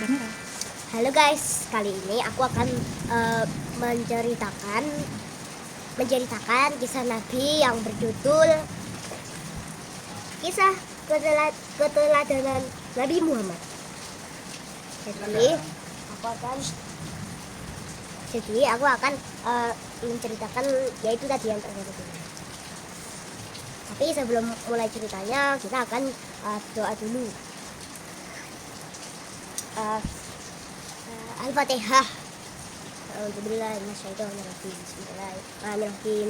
kamera. Halo guys, kali ini aku akan menceritakan kisah Nabi yang berjudul Kisah Keteladanan Nabi Muhammad. Jadi aku akan menceritakan yaitu tadi yang terjadi. Tapi sebelum mulai ceritanya kita akan doa dulu. Al-Fatihah. Bismillahirrahmanirrahim.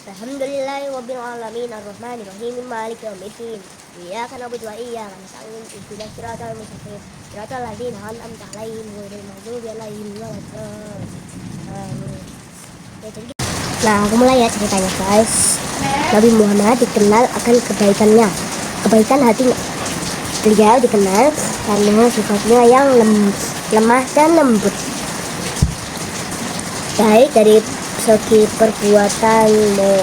Alhamdulillahi rabbil alamin arrahmanir rahim maliki yaumiddin. Iyyaka na'budu wa iyyaka nasta'in ihdinas siratal mustaqim siratal ladzina an'amta 'alaihim ghairil maghdubi 'alaihim waladdallin. Nah, aku mulai ya ceritanya guys. Nabi Muhammad dikenal akan kebaikannya, kebaikan hatinya. Beliau dikenal karena sifatnya yang lemah dan lembut, baik dari segi perbuatan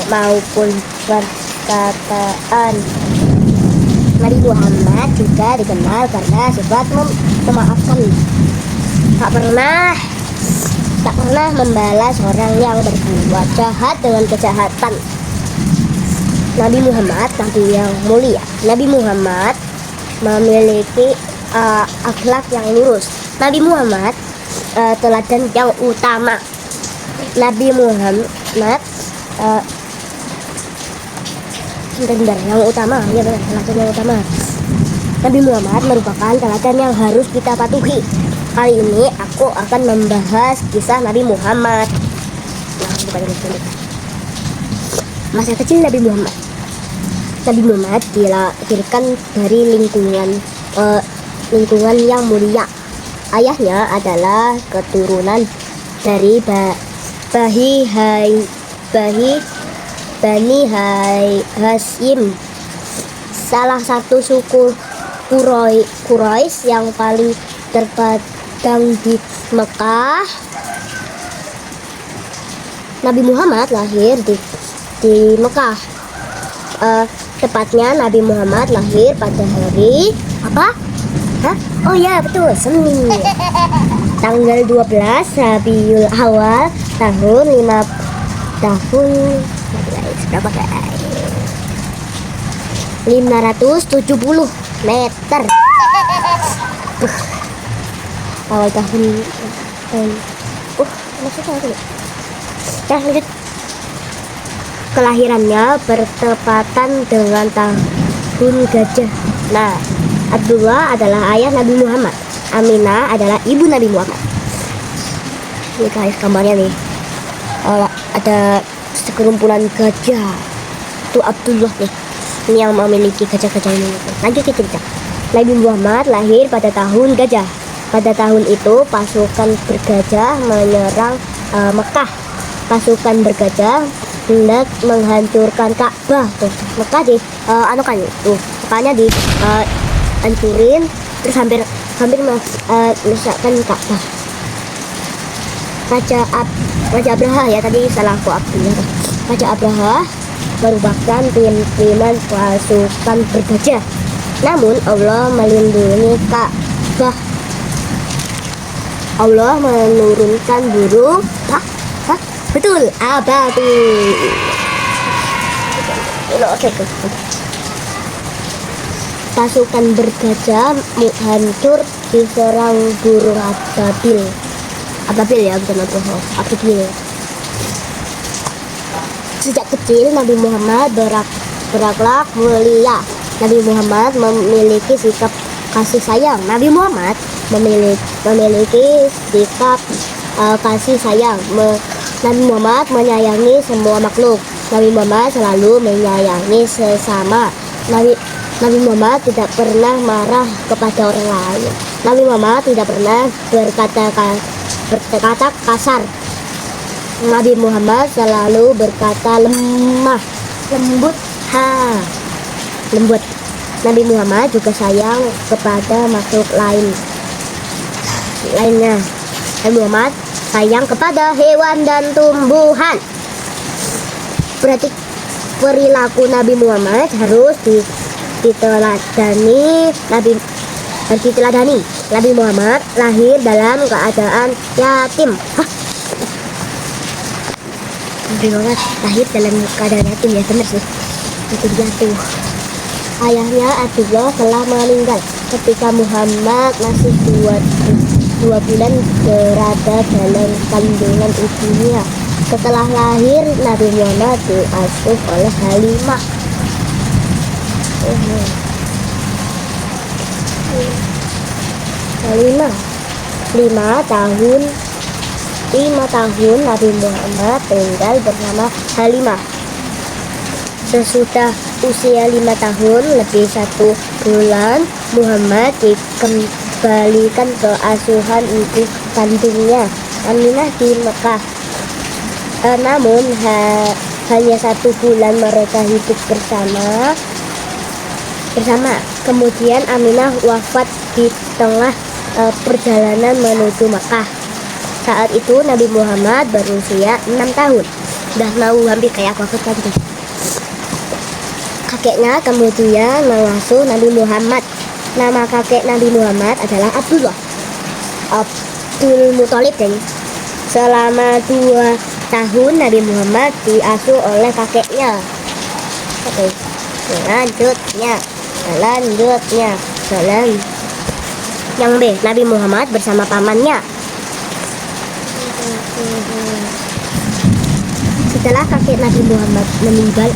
maupun perkataan. Nabi Muhammad juga dikenal karena sifat memaafkan, tak pernah membalas orang yang berbuat jahat dengan kejahatan. Nabi Muhammad Nabi yang mulia. Nabi Muhammad memiliki akhlak yang lurus. Nabi Muhammad teladan yang utama. Nabi Muhammad yang utama, ya benar, teladan yang utama. Nabi Muhammad merupakan teladan yang harus kita patuhi. Kali ini aku akan membahas kisah Nabi Muhammad. Masa kecil Nabi Muhammad. Nabi Muhammad dilahirkan dari lingkungan yang mulia. Ayahnya adalah keturunan dari Bani Hashim, salah satu suku Quraisy yang paling terpadang di Mekah. Nabi Muhammad lahir di Mekah. Tepatnya Nabi Muhammad lahir pada hari apa? Oh ya betul, Senin. Tanggal 12 Rabiul Awal tahun 570 meter. Awal tahun maksudnya apa ya? Lanjut. Kelahirannya bertepatan dengan tahun gajah. Nah, Abdullah adalah ayah Nabi Muhammad. Aminah adalah ibu Nabi Muhammad. Ini guys gambarnya nih. Ada sekerumpulan gajah. Itu Abdullah nih. Ini yang memiliki gajah-gajah ini. Lanjut kita cerita. Nabi Muhammad lahir pada tahun gajah. Pada tahun itu pasukan bergajah menyerang Mekah. Pasukan bergajah hendak menghancurkan Ka'bah. Tuh, Mekah di tuh, Mekahnya di hancurin, terus hampir mesakkan Ka'bah. Raja Abraha ya, tadi salah aku Abdullah. Raja Abraha merupakan pimpinan pasukan bergajah. Namun Allah melindungi Ka'bah. Allah menurunkan burung betul, ababil. Oke. Pasukan bergajah hancur diserang burung ababil ya, bukan ababil. Sejak kecil Nabi Muhammad berakhlak mulia. Nabi Muhammad memiliki sikap kasih sayang. Nabi Muhammad memiliki sikap kasih sayang. Nabi Muhammad menyayangi semua makhluk. Nabi Muhammad selalu menyayangi sesama. Nabi Muhammad tidak pernah marah kepada orang lain. Nabi Muhammad tidak pernah berkata kasar. Nabi Muhammad selalu berkata lembut. Nabi Muhammad juga sayang kepada makhluk lainnya. Nabi Muhammad sayang kepada hewan dan tumbuhan. Berarti perilaku Nabi Muhammad harus diteladani. harus diteladani. Nabi Muhammad lahir dalam keadaan yatim. Nabi Muhammad lahir dalam keadaan yatim, ya benar sih, itu dia tuh. Ayahnya Abdullah telah meninggal ketika Muhammad masih dua bulan berada dalam kandungan ibunya. Setelah lahir, Nabi Muhammad diasuh oleh Halimah. Halimah 5 tahun Nabi Muhammad tinggal bersama Halimah. Sesudah usia 5 tahun lebih 1 bulan, Muhammad dikembalikan ke asuhan ibu kandungnya, Aminah di Mekah. Namun hanya 1 bulan mereka hidup bersama. Kemudian Aminah wafat di tengah perjalanan menuju Mekah. Saat itu Nabi Muhammad berusia 6 tahun. Udah mau hampir kayak aku tadi. Kakeknya kemudian mengasuh Nabi Muhammad. Nama kakek Nabi Muhammad adalah Abdul Muthalib. Selama 2 tahun Nabi Muhammad diasuh oleh kakeknya. Oke, selanjutnya. Yang B, Nabi Muhammad bersama pamannya. Setelah kakek Nabi Muhammad meninggal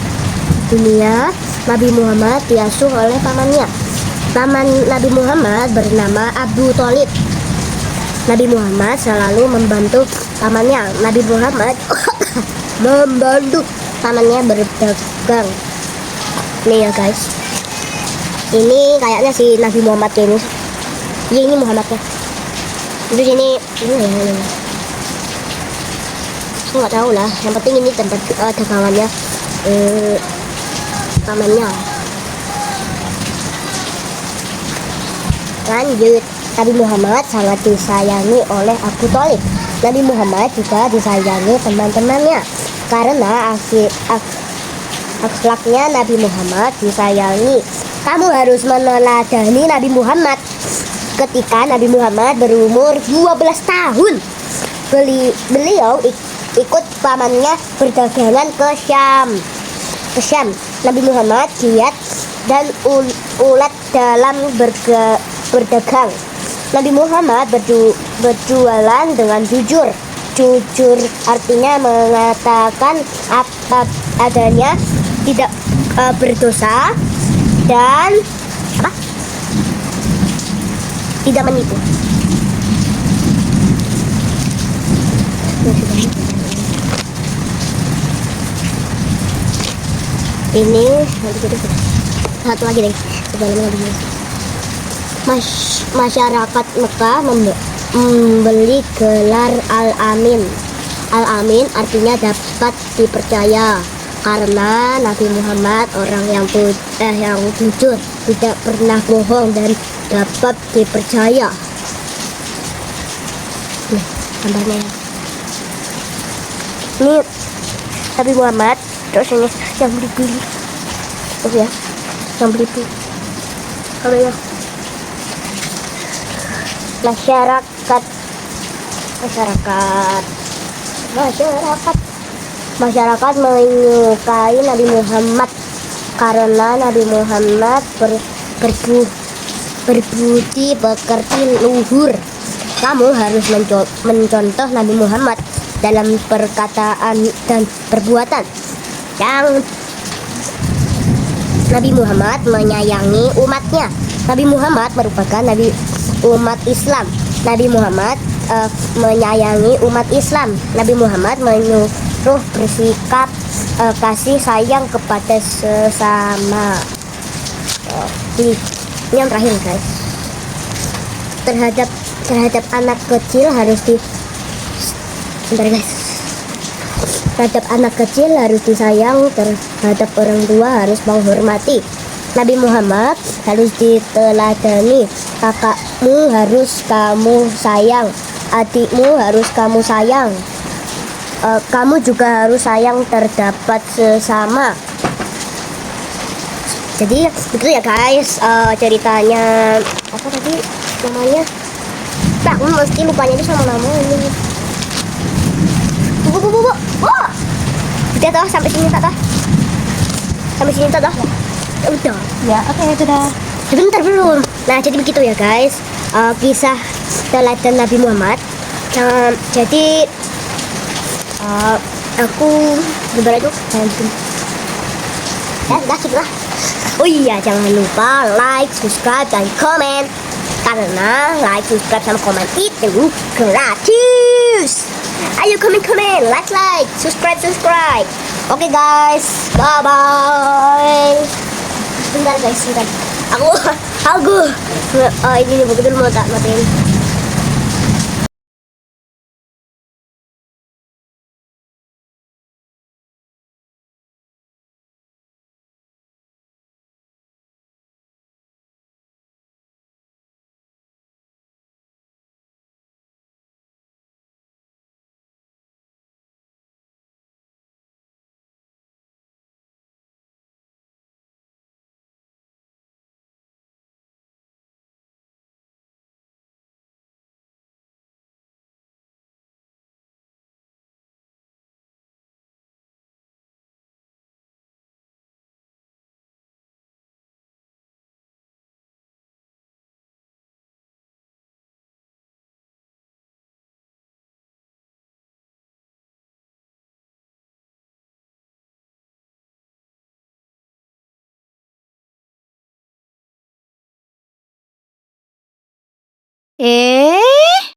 dunia, Nabi Muhammad diasuh oleh pamannya. Paman Nabi Muhammad bernama Abu Thalib. Nabi Muhammad selalu membantu pamannya. Nabi Muhammad membantu pamannya berdagang. Nih ya guys, ini kayaknya si Nabi Muhammad ini. Ya ini Muhammadnya. Terus ini aku nggak tahu lah. Yang penting ini tempat dagangannya pamannya. Lanjut, Nabi Muhammad sangat disayangi oleh Abu Thalib. Nabi Muhammad juga disayangi teman-temannya karena akhlaknya. Nabi Muhammad disayangi. Kamu harus meneladani Nabi Muhammad. Ketika Nabi Muhammad berumur 12 tahun, beliau ikut pamannya berdagangan ke Syam. Nabi Muhammad giat dan ulet dalam berdagang. Nabi Muhammad berjualan dengan jujur. Jujur artinya mengatakan apa adanya, tidak berdosa, dan tidak menipu. Ini satu lagi deh. Masyarakat Mekah membeli gelar Al-Amin. Al-Amin artinya dapat dipercaya, karena Nabi Muhammad orang yang jujur, tidak pernah bohong dan dapat dipercaya. Nih gambarnya ya. Ini Nabi Muhammad, terus ini yang beli-beli. Oh ya, yang beli-beli. Kalau ya masyarakat menyukai Nabi Muhammad karena Nabi Muhammad berbudi pekerti luhur. Kamu harus mencontoh Nabi Muhammad dalam perkataan dan perbuatan. Yang Nabi Muhammad menyayangi umatnya. Nabi Muhammad merupakan nabi umat Islam. Nabi Muhammad menyayangi umat Islam. Nabi Muhammad menyuruh bersikap kasih sayang kepada sesama. Ini yang terakhir guys. Terhadap anak kecil harus terhadap anak kecil harus disayang, terhadap orang tua harus menghormati. Nabi Muhammad harus diteladani. Kakakmu harus kamu sayang, adikmu harus kamu sayang, kamu juga harus sayang terdapat sesama. Jadi begitu ya guys, ceritanya apa tadi? namanya. Nah, aku mesti lupanya itu sama namanya. Bu. Oh. Udah toh sampai sini tak toh? Sampai sini tak toh? Ya udah. Ya, oke, sudah. Sebentar belum. Nah, jadi begitu ya guys. Kisah teladan Nabi Muhammad. Jadi aku gimana tuh? Ya, udah gitu lah. Oh iya, jangan lupa like, subscribe, dan komen. Karena like, subscribe, sama komen itu gratis. Ayo komen, like, subscribe. Oke guys, bye bye. Bentar guys, bentar. Aku ini begitu mau tak matiin. Eh,